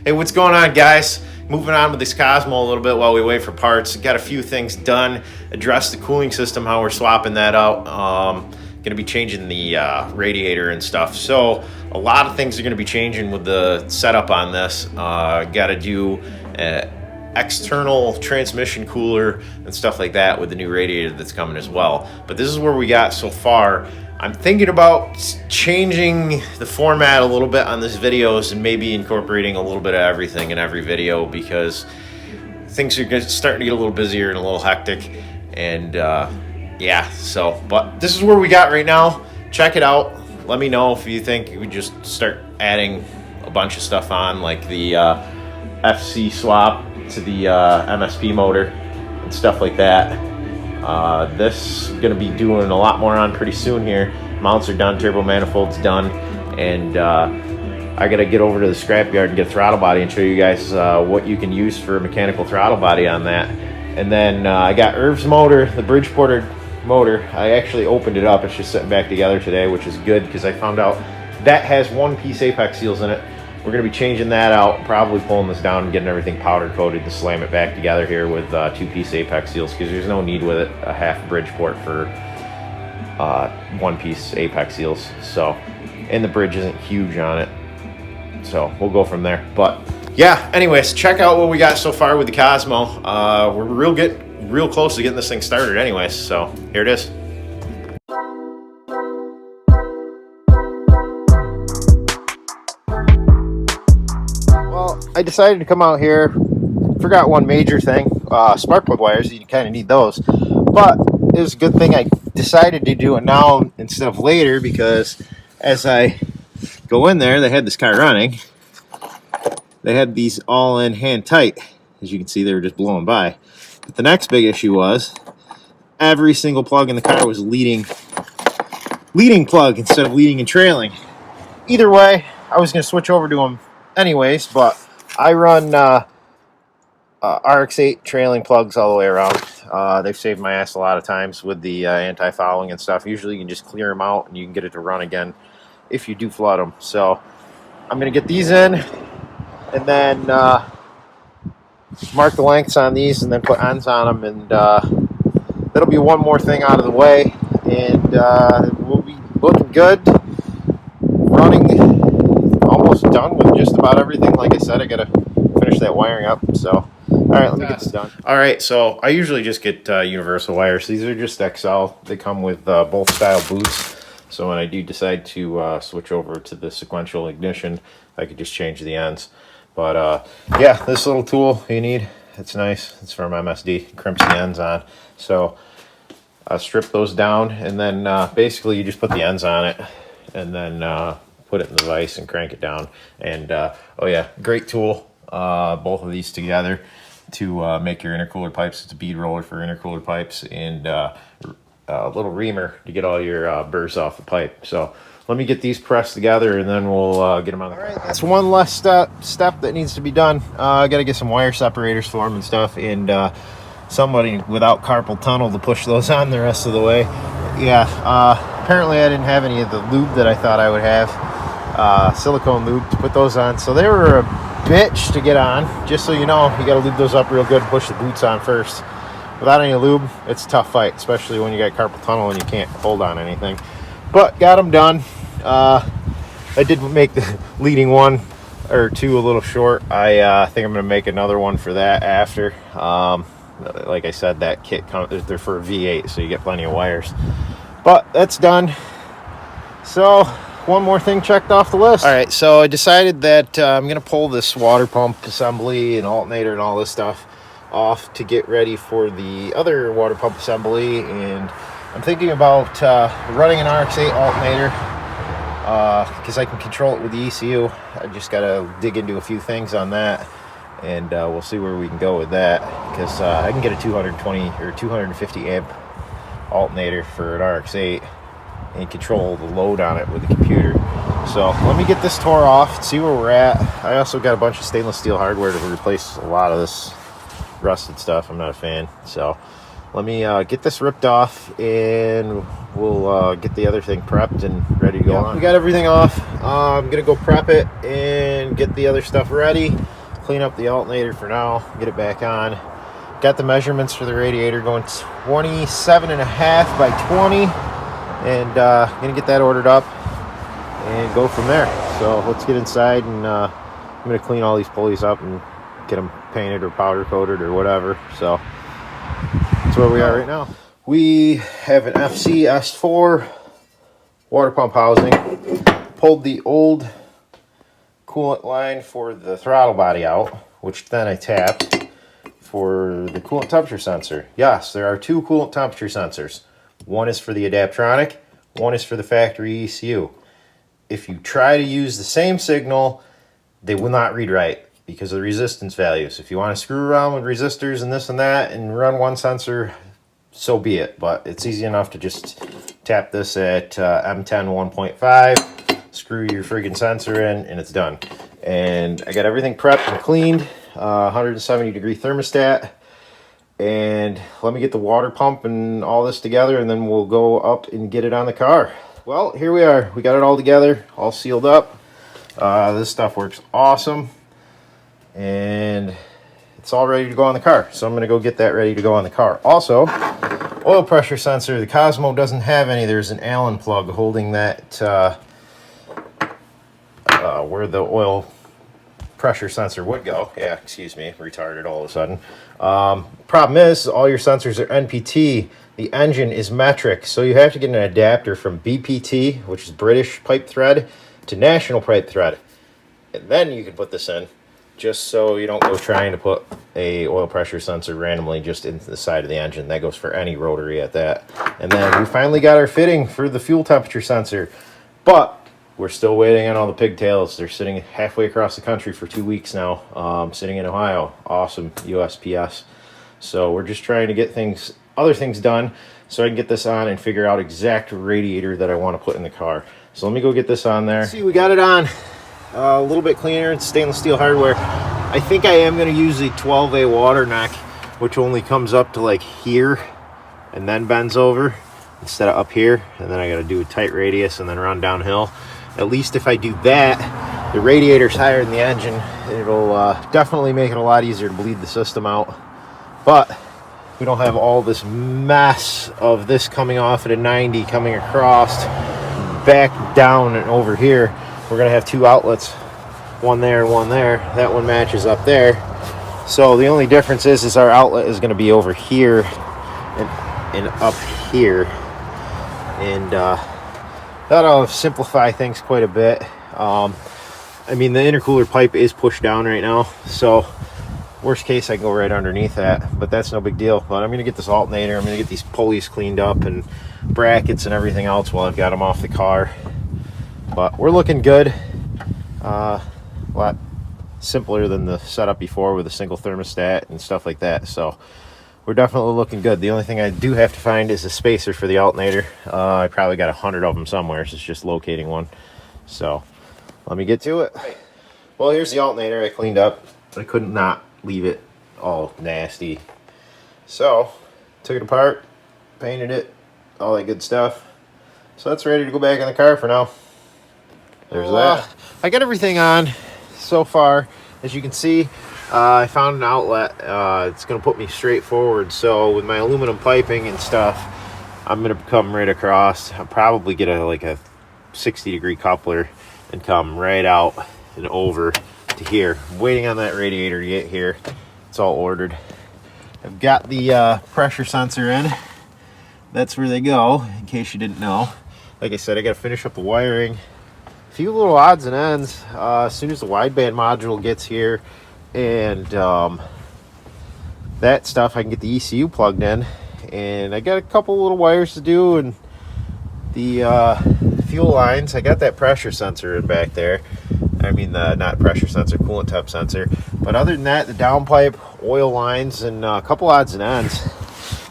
Hey, what's going on, guys? Moving on with this Cosmo a little bit while we wait for parts. Got a few things done. Address the cooling system, how we're swapping that out. Going to be changing the radiator and stuff. So a lot of things are going to be changing with the setup on this. Got to do external transmission cooler and stuff like that with the new radiator that's coming as well. But this is where we got so far. I'm thinking about changing the format a little bit on these videos and maybe incorporating a little bit of everything in every video, because things are starting to get a little busier and a little hectic. And yeah, so, but this is where we got right now. Check it out. Let me know if you think we just start adding a bunch of stuff on, like the FC swap to the MSP motor and stuff like that. This is going to be doing a lot more on pretty soon here. Mounts are done, turbo manifold's done, and I got to get over to the scrapyard and get a throttle body and show you guys what you can use for a mechanical throttle body on that. And then I got Irv's motor, the Bridgeporter motor. I actually opened it up. It's just sitting back together today, which is good because I found out that has one piece apex seals in it. We're going to be changing that out, probably pulling this down and getting everything powder coated to slam it back together here with two-piece apex seals, because there's no need with it, a half Bridgeport for one-piece apex seals. So, and the bridge isn't huge on it, so we'll go from there. But yeah, anyways, check out what we got so far with the Cosmo. We're real close to getting this thing started anyways, so here it is. I decided to come out here. Forgot one major thing, spark plug wires. You kind of need those, but it was a good thing I decided to do it now instead of later, because as I go in there, they had this car running. They had these all in hand tight. As you can see, they were just blowing by. But the next big issue was every single plug in the car was leading plug instead of leading and trailing. Either way, I was going to switch over to them anyways, but I run RX-8 trailing plugs all the way around. They've saved my ass a lot of times with the anti-fouling and stuff. Usually you can just clear them out and you can get it to run again if you do flood them. So I'm going to get these in and then mark the lengths on these and then put ends on them, and that'll be one more thing out of the way, and we'll be looking good. Running almost done with just about everything. Like I said, I gotta finish that wiring up. So, all right, let me get this done. All right, so I usually just get universal wires. These are just XL. They come with both style boots. So when I do decide to switch over to the sequential ignition, I could just change the ends. But yeah, this little tool you need, it's nice. It's from MSD. Crimps the ends on. So I strip those down, and then basically you just put the ends on it, and then put it in the vise and crank it down. And oh yeah, great tool, both of these together to make your intercooler pipes. It's a bead roller for intercooler pipes, and a little reamer to get all your burrs off the pipe. So let me get these pressed together, and then we'll get them on. All right, that's one less step that needs to be done. I got to get some wire separators for them and stuff, and somebody without carpal tunnel to push those on the rest of the way. Yeah, apparently I didn't have any of the lube that I thought I would have. Silicone lube to put those on, so they were a bitch to get on. Just so you know, you got to lube those up real good and push the boots on first. Without any lube, it's a tough fight, especially when you got carpal tunnel and you can't hold on anything. But got them done. I did make the leading one or two a little short. I think I'm going to make another one for that after. Like I said, that kit they're for a V8, so you get plenty of wires. But that's done. So one more thing checked off the list. All right, so I decided that I'm going to pull this water pump assembly and alternator and all this stuff off to get ready for the other water pump assembly. And I'm thinking about running an RX-8 alternator because I can control it with the ECU. I just got to dig into a few things on that, and we'll see where we can go with that, because I can get a 220 or 250 amp alternator for an RX-8 and control the load on it with the computer. So let me get this tore off, see where we're at. I also got a bunch of stainless steel hardware to replace a lot of this rusted stuff. I'm not a fan. So let me get this ripped off, and we'll get the other thing prepped and ready to go on. We got everything off. I'm gonna go prep it and get the other stuff ready. Clean up the alternator for now, get it back on. Got the measurements for the radiator going 27.5 by 20, and gonna get that ordered up and go from there. So let's get inside, and I'm gonna clean all these pulleys up and get them painted or powder coated or whatever. So that's where we are right now. We have an FC S4 water pump housing. Pulled the old coolant line for the throttle body out, which then I tapped for the coolant temperature sensor. Yes, there are two coolant temperature sensors. One is for the Adaptronic, one is for the factory ECU. If you try to use the same signal, they will not read right because of the resistance values. If you want to screw around with resistors and this and that and run one sensor, so be it. But it's easy enough to just tap this at M10 1.5, screw your friggin' sensor in, and it's done. And I got everything prepped and cleaned, 170-degree thermostat. And let me get the water pump and all this together, and then we'll go up and get it on the car. Well, here we are. We got it all together, all sealed up. This stuff works awesome, and it's all ready to go on the car. So I'm going to go get that ready to go on the car. Also, oil pressure sensor. The Cosmo doesn't have any. There's an Allen plug holding that where the oil pressure sensor would go. Yeah, excuse me, retarded all of a sudden. Problem is, all your sensors are NPT. The engine is metric, so you have to get an adapter from BPT, which is British pipe thread, to national pipe thread, and then you can put this in, just so you don't go trying to put a oil pressure sensor randomly just into the side of the engine. That goes for any rotary at that. And then we finally got our fitting for the fuel temperature sensor, but we're still waiting on all the pigtails. They're sitting halfway across the country for 2 weeks now, sitting in Ohio. Awesome USPS. So we're just trying to get other things done so I can get this on and figure out exact radiator that I want to put in the car. So let me go get this on there. See, we got it on a little bit cleaner. It's stainless steel hardware. I think I am going to use the 12A water neck, which only comes up to like here and then bends over instead of up here. And then I got to do a tight radius and then run downhill. At least if I do that, the radiator's higher than the engine. It'll definitely make it a lot easier to bleed the system out. But we don't have all this mess of this coming off at a 90, coming across, back down and over here. We're going to have two outlets, one there and one there. That one matches up there. So the only difference is our outlet is going to be over here and up here. And that'll simplify things quite a bit. I mean, the intercooler pipe is pushed down right now, so worst case I can go right underneath that, but that's no big deal. But I'm going to get this alternator, I'm going to get these pulleys cleaned up and brackets and everything else while I've got them off the car. But we're looking good. A lot simpler than the setup before with a single thermostat and stuff like that. So we're definitely looking good. The only thing I do have to find is a spacer for the alternator. I probably got 100 of them somewhere. So it's just locating one. So let me get to it. Well, here's the alternator I cleaned up. I couldn't not leave it all nasty. So took it apart, painted it, all that good stuff. So that's ready to go back in the car for now. There's that. I got everything on so far. As you can see, I found an outlet. It's going to put me straight forward. So with my aluminum piping and stuff, I'm going to come right across. I'll probably get like a 60-degree coupler and come right out and over to here. I'm waiting on that radiator to get here. It's all ordered. I've got the pressure sensor in. That's where they go, in case you didn't know. Like I said, I got to finish up the wiring. A few little odds and ends. As soon as the wideband module gets here and that stuff, I can get the ECU plugged in. And I got a couple little wires to do, and the fuel lines. I got that pressure sensor in back there. I mean, not pressure sensor, coolant temp sensor. But other than that, the downpipe, oil lines, and a couple odds and ends.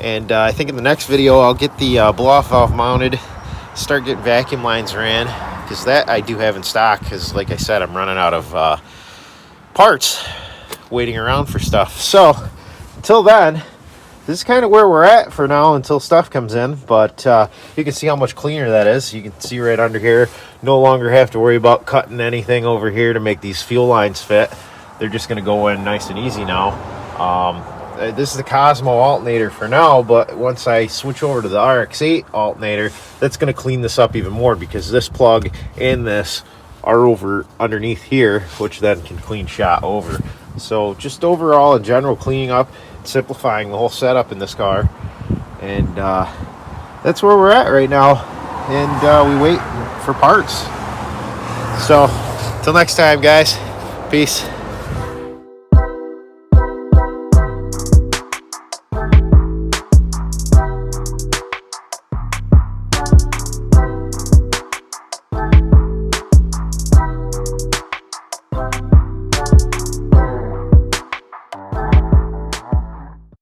And I think in the next video, I'll get the blow-off valve mounted, start getting vacuum lines ran, because that I do have in stock, because like I said, I'm running out of parts, waiting around for stuff. So until then, this is kind of where we're at for now until stuff comes in. But you can see how much cleaner that is. You can see right under here. No longer have to worry about cutting anything over here to make these fuel lines fit. They're just going to go in nice and easy now. This is the Cosmo alternator for now, but once I switch over to the RX-8 alternator, that's going to clean this up even more, because this plug and this are over underneath here, which then can clean shot over. So just overall, in general, cleaning up, simplifying the whole setup in this car. And that's where we're at right now. And we wait for parts. So till next time, guys. Peace.